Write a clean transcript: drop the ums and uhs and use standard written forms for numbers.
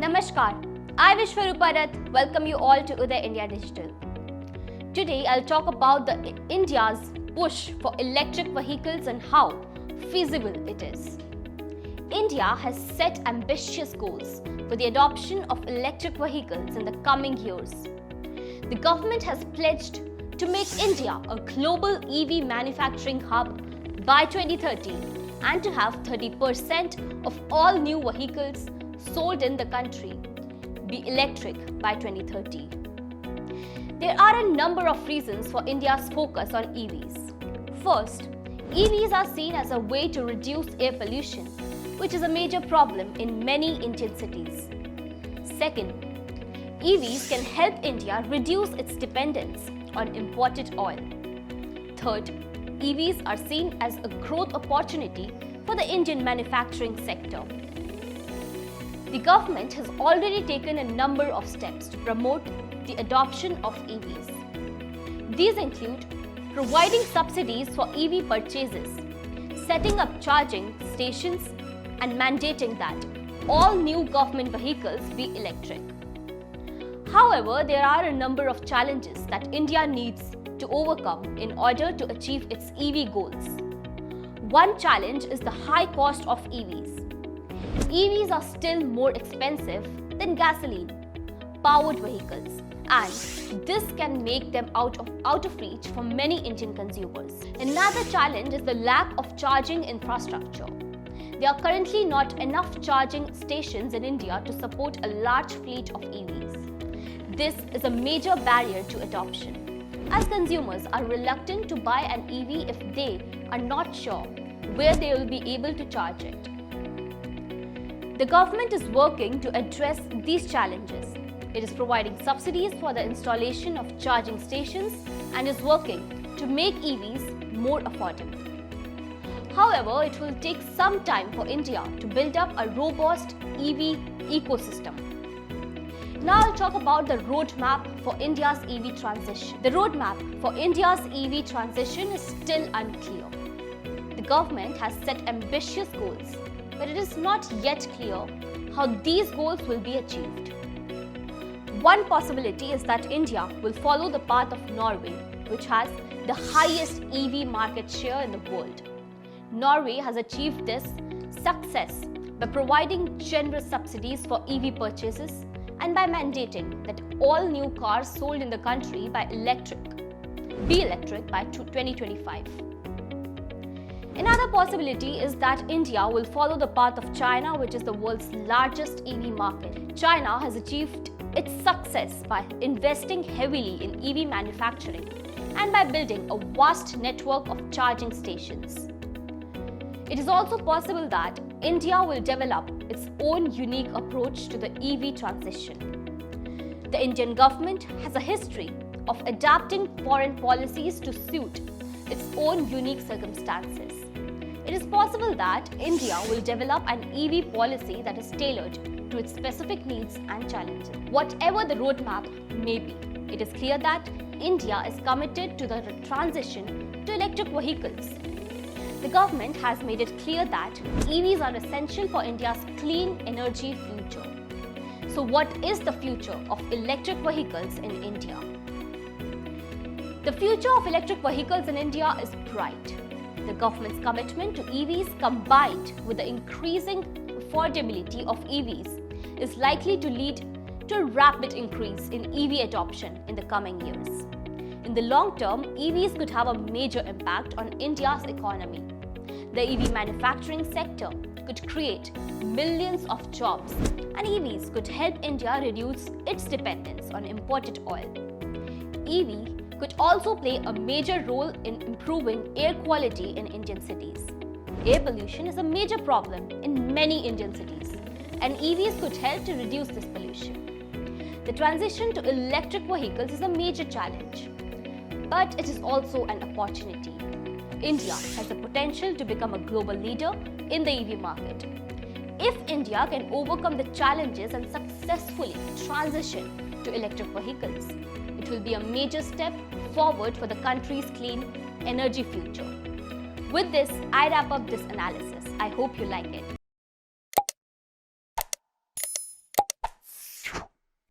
Namaskar, I Vishwaruparat welcome you all to Uday India Digital. Today I'll talk about India's push for electric vehicles and how feasible it is. India has set ambitious goals for the adoption of electric vehicles in the coming years. The government has pledged to make India a global EV manufacturing hub by 2030 and to have 30% of all new vehicles sold in the country be electric by 2030. There are a number of reasons for India's focus on EVs. First, EVs are seen as a way to reduce air pollution, which is a major problem in many Indian cities. Second, EVs can help India reduce its dependence on imported oil. Third, EVs are seen as a growth opportunity for the Indian manufacturing sector. The government has already taken a number of steps to promote the adoption of EVs. These include providing subsidies for EV purchases, setting up charging stations, and mandating that all new government vehicles be electric. However, there are a number of challenges that India needs to overcome in order to achieve its EV goals. One challenge is the high cost of EVs. EVs are still more expensive than gasoline-powered vehicles, and this can make them out of reach for many Indian consumers. Another challenge is the lack of charging infrastructure. There are currently not enough charging stations in India to support a large fleet of EVs. This is a major barrier to adoption, as consumers are reluctant to buy an EV if they are not sure where they will be able to charge it. The government is working to address these challenges. It is providing subsidies for the installation of charging stations and is working to make EVs more affordable. However, it will take some time for India to build up a robust EV ecosystem. Now I'll talk about the roadmap for India's EV transition. The roadmap for India's EV transition is still unclear. The government has set ambitious goals, but it is not yet clear how these goals will be achieved. One possibility is that India will follow the path of Norway, which has the highest EV market share in the world. Norway has achieved this success by providing generous subsidies for EV purchases and by mandating that all new cars sold in the country be electric by 2025. Another possibility is that India will follow the path of China, which is the world's largest EV market. China has achieved its success by investing heavily in EV manufacturing and by building a vast network of charging stations. It is also possible that India will develop its own unique approach to the EV transition. The Indian government has a history of adapting foreign policies to suit its own unique circumstances. It is possible that India will develop an EV policy that is tailored to its specific needs and challenges. Whatever the roadmap may be, it is clear that India is committed to the transition to electric vehicles. The government has made it clear that EVs are essential for India's clean energy future. So what is the future of electric vehicles in India? The future of electric vehicles in India is bright. The government's commitment to EVs combined with the increasing affordability of EVs is likely to lead to a rapid increase in EV adoption in the coming years. In the long term, EVs could have a major impact on India's economy. The EV manufacturing sector could create millions of jobs, and EVs could help India reduce its dependence on imported oil. EV could also play a major role in improving air quality in Indian cities. Air pollution is a major problem in many Indian cities, and EVs could help to reduce this pollution. The transition to electric vehicles is a major challenge, but it is also an opportunity. India has the potential to become a global leader in the EV market. If India can overcome the challenges and successfully transition to electric vehicles, it will be a major step forward for the country's clean energy future. With this, I wrap up this analysis. I hope you like it.